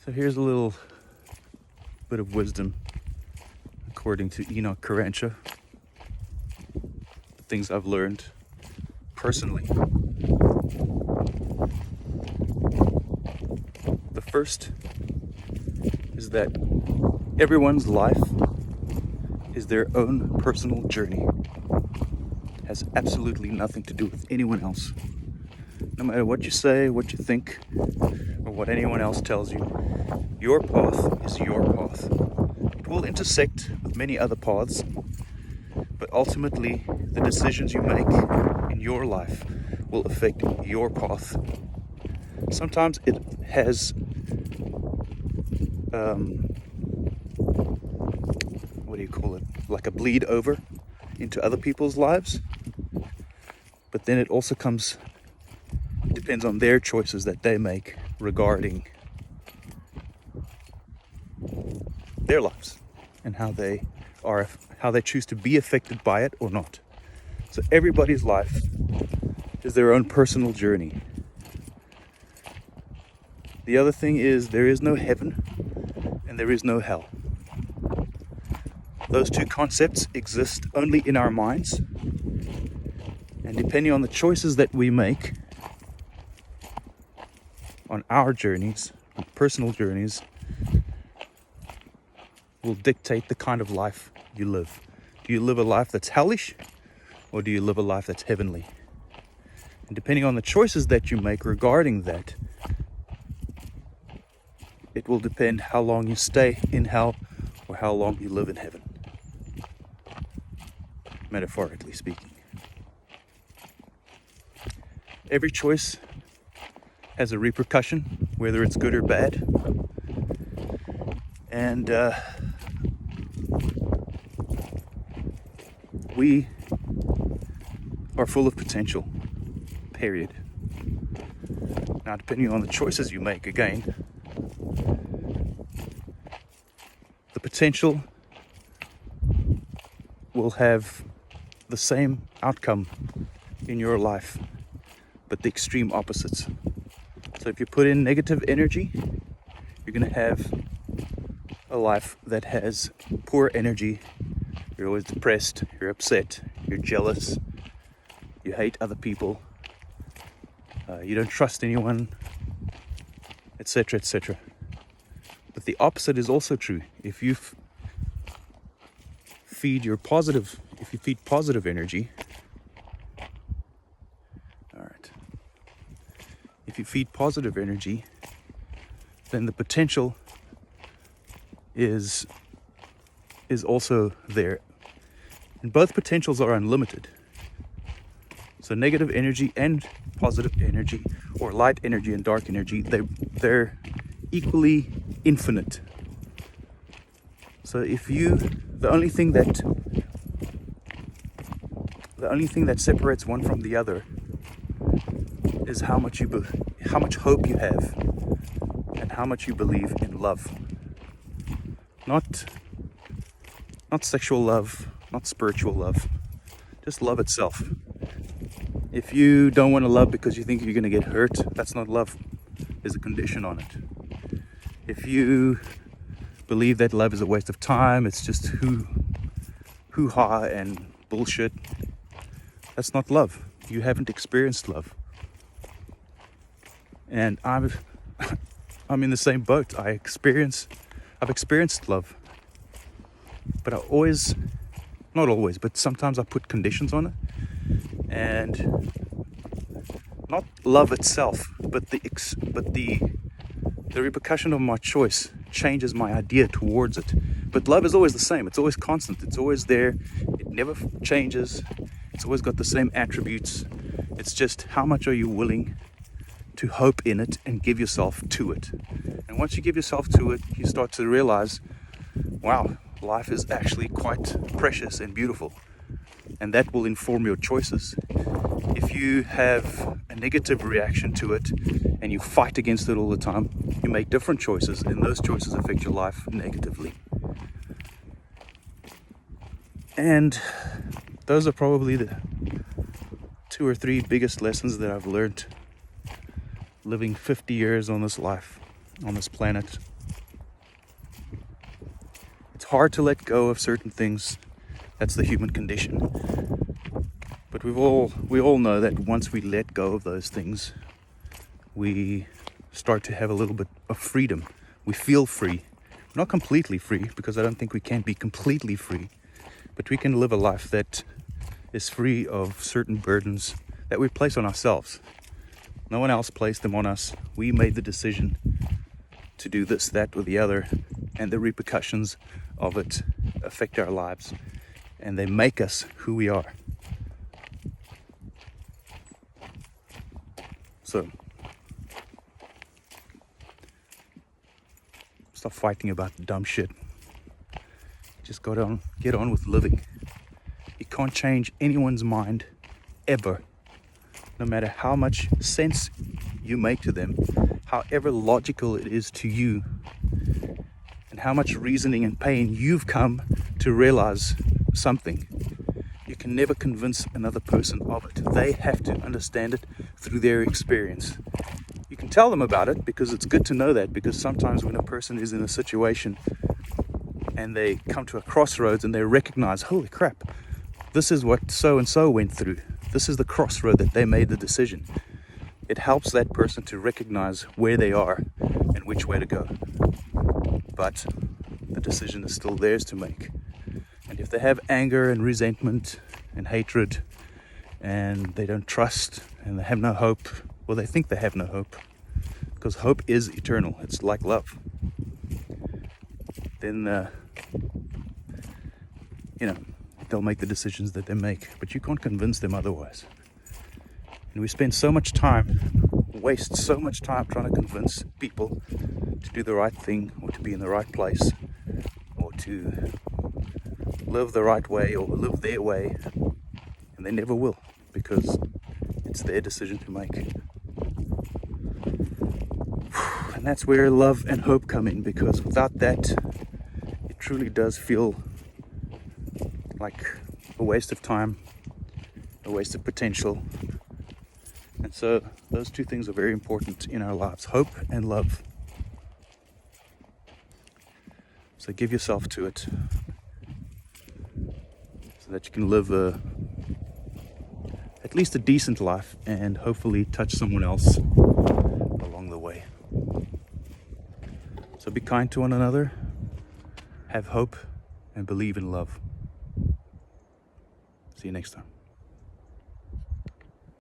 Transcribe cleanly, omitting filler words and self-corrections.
So here's a little bit of wisdom according to Enoch Carancha, the things I've learned personally. The first is that everyone's life is their own personal journey. It has absolutely nothing to do with anyone else. No matter what you say, what you think, or what anyone else tells you, your path is your path. It will intersect with many other paths, but ultimately the decisions you make in your life will affect your path. Sometimes it has like a bleed over into other people's lives, but then it also depends on their choices that they make regarding their lives and how they choose to be affected by it or not. So everybody's life is their own personal journey. The other thing is, there is no heaven and there is no hell. Those two concepts exist only in our minds, and depending on the choices that we make on our journeys, on personal journeys, will dictate the kind of life you live. Do you live a life that's hellish, or do you live a life that's heavenly? And depending on the choices that you make regarding that, it will depend how long you stay in hell or how long you live in heaven, metaphorically speaking. Every choice has a repercussion, whether it's good or bad. And we are full of potential, period. Now, depending on the choices you make, again, the potential will have the same outcome in your life, but the extreme opposites. So if you put in negative energy, you're going to have a life that has poor energy. You're always depressed, you're upset, you're jealous, you hate other people, you don't trust anyone, etc., etc. But the opposite is also true. If you feed positive energy, if you feed positive energy, then the potential is also there. And both potentials are unlimited. So negative energy and positive energy, or light energy and dark energy, they're equally infinite. So the only thing that separates one from the other is how much hope you have and how much you believe in love. Not sexual love, not spiritual love, just love itself. If you don't want to love because you think you're going to get hurt, that's not love. There's a condition on it. If you believe that love is a waste of time, it's just hoo-ha and bullshit, that's not love. You haven't experienced love. And I'm in the same boat. I've experienced love, but not always, but sometimes I put conditions on it, and not love itself, but the repercussion of my choice changes my idea towards it. But love is always the same. It's always constant. It's always there. It never changes. It's always got the same attributes. It's just how much are you willing to hope in it and give yourself to it. And once you give yourself to it, you start to realize, wow, life is actually quite precious and beautiful. And that will inform your choices. If you have a negative reaction to it and you fight against it all the time, you make different choices, and those choices affect your life negatively. And those are probably the 2 or 3 biggest lessons that I've learned living 50 years on this life, on this planet, hard to let go of certain things. That's the human condition. But we all know that once we let go of those things, we start to have a little bit of freedom. We feel free. Not completely free, because I don't think we can be completely free, but we can live a life that is free of certain burdens that we place on ourselves. No one else placed them on us. We made the decision to do this, that, or the other, and the repercussions of it affect our lives, and they make us who we are. So stop fighting about the dumb shit. Just get on with living. You can't change anyone's mind ever, no matter how much sense you make to them, however logical it is to you, and how much reasoning and pain you've come to realize something. You can never convince another person of it. They have to understand it through their experience. You can tell them about it, because it's good to know that, because sometimes when a person is in a situation and they come to a crossroads and they recognize, holy crap, this is what so and so went through. This is the crossroad that they made the decision. It helps that person to recognize where they are and which way to go. But the decision is still theirs to make. And if they have anger and resentment and hatred, and they don't trust, and they have no hope, well, they think they have no hope, because hope is eternal. It's like love. Then, they'll make the decisions that they make, but you can't convince them otherwise. And we spend so much time, waste so much time trying to convince people to do the right thing, or to be in the right place, or to live the right way, or live their way, and they never will, because it's their decision to make. And that's where love and hope come in, because without that, it truly does feel like a waste of time, a waste of potential. And so those two things are very important in our lives, hope and love. So give yourself to it, so that you can live at least a decent life, and hopefully touch someone else along the way. So be kind to one another, have hope, and believe in love. See you next time.